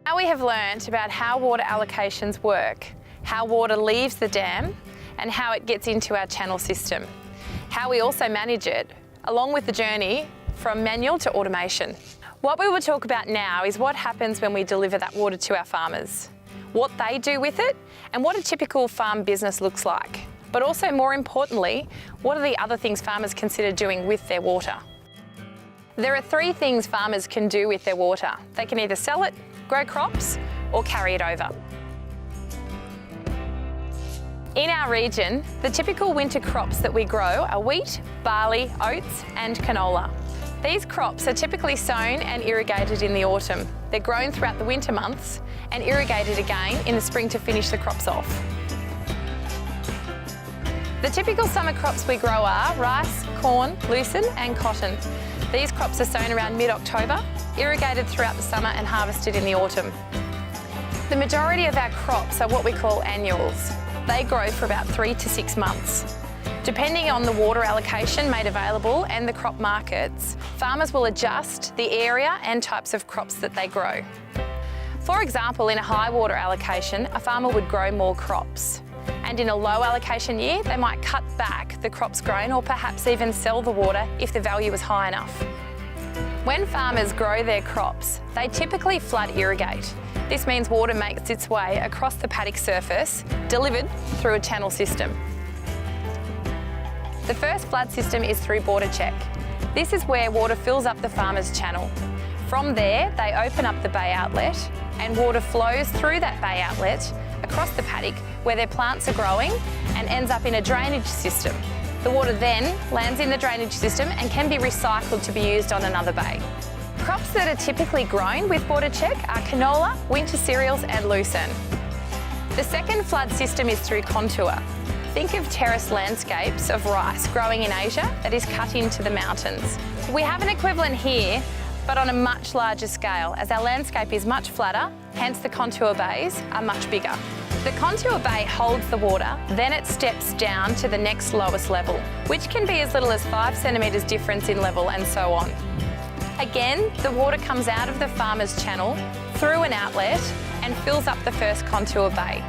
Now we have learned about how water allocations work, how water leaves the dam, and how it gets into our channel system, how we also manage it, along with the journey from manual to automation. What we will talk about now is what happens when we deliver that water to our farmers, what they do with it, and what a typical farm business looks like. But also, more importantly, what are the other things farmers consider doing with their water? There are three things farmers can do with their water. They can either sell it, grow crops, or carry it over. In our region, the typical winter crops that we grow are wheat, barley, oats, and canola. These crops are typically sown and irrigated in the autumn. They're grown throughout the winter months and irrigated again in the spring to finish the crops off. The typical summer crops we grow are rice, corn, lucerne and cotton. These crops are sown around mid-October, irrigated throughout the summer and harvested in the autumn. The majority of our crops are what we call annuals. They grow for about 3 to 6 months. Depending on the water allocation made available and the crop markets, farmers will adjust the area and types of crops that they grow. For example, in a high water allocation, a farmer would grow more crops. And in a low allocation year, they might cut back the crops grown or perhaps even sell the water if the value is high enough. When farmers grow their crops, they typically flood irrigate. This means water makes its way across the paddock surface, delivered through a channel system. The first flood system is through border check. This is where water fills up the farmer's channel. From there, they open up the bay outlet and water flows through that bay outlet across the paddock where their plants are growing and ends up in a drainage system. The water then lands in the drainage system and can be recycled to be used on another bay. Crops that are typically grown with border check are canola, winter cereals and lucerne. The second flood system is through contour. Think of terraced landscapes of rice growing in Asia that is cut into the mountains. We have an equivalent here, but on a much larger scale, as our landscape is much flatter, hence the contour bays are much bigger. The contour bay holds the water, then it steps down to the next lowest level, which can be as little as 5 centimetres difference in level and so on. Again, the water comes out of the farmer's channel through an outlet and fills up the first contour bay.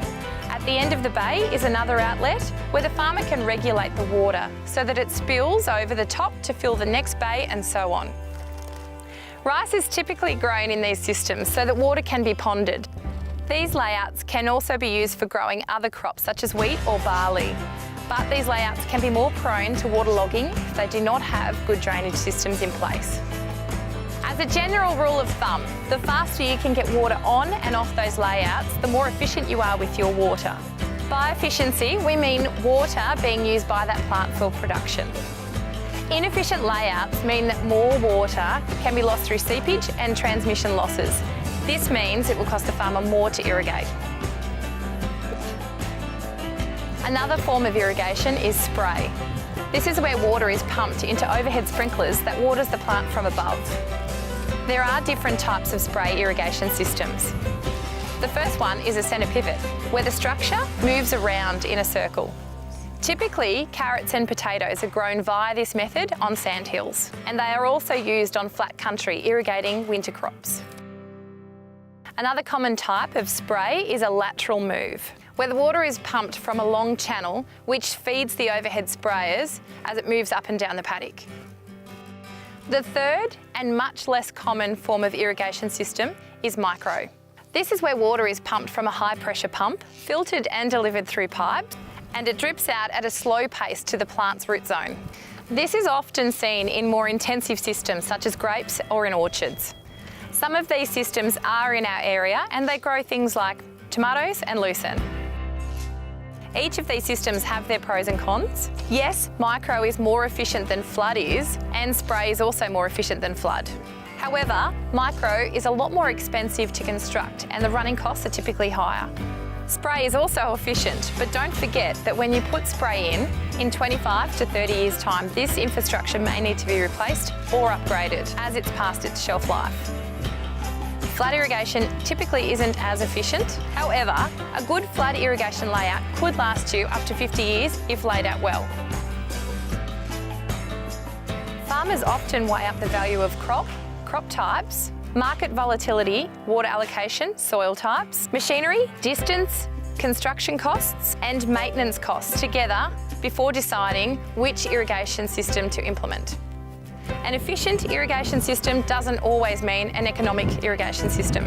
At the end of the bay is another outlet where the farmer can regulate the water so that it spills over the top to fill the next bay and so on. Rice is typically grown in these systems so that water can be ponded. These layouts can also be used for growing other crops such as wheat or barley, but these layouts can be more prone to waterlogging if they do not have good drainage systems in place. As a general rule of thumb, the faster you can get water on and off those layouts, the more efficient you are with your water. By efficiency, we mean water being used by that plant for production. Inefficient layouts mean that more water can be lost through seepage and transmission losses. This means it will cost the farmer more to irrigate. Another form of irrigation is spray. This is where water is pumped into overhead sprinklers that waters the plant from above. There are different types of spray irrigation systems. The first one is a centre pivot, where the structure moves around in a circle. Typically, carrots and potatoes are grown via this method on sandhills, and they are also used on flat country, irrigating winter crops. Another common type of spray is a lateral move, where the water is pumped from a long channel which feeds the overhead sprayers as it moves up and down the paddock. The third and much less common form of irrigation system is micro. This is where water is pumped from a high pressure pump, filtered and delivered through pipes, and it drips out at a slow pace to the plant's root zone. This is often seen in more intensive systems such as grapes or in orchards. Some of these systems are in our area and they grow things like tomatoes and lucerne. Each of these systems have their pros and cons. Yes, micro is more efficient than flood is, and spray is also more efficient than flood. However, micro is a lot more expensive to construct and the running costs are typically higher. Spray is also efficient, but don't forget that when you put spray in 25 to 30 years' time, this infrastructure may need to be replaced or upgraded as it's past its shelf life. Flood irrigation typically isn't as efficient. However, a good flood irrigation layout could last you up to 50 years if laid out well. Farmers often weigh up the value of crop types, market volatility, water allocation, soil types, machinery, distance, construction costs and maintenance costs together before deciding which irrigation system to implement. An efficient irrigation system doesn't always mean an economic irrigation system.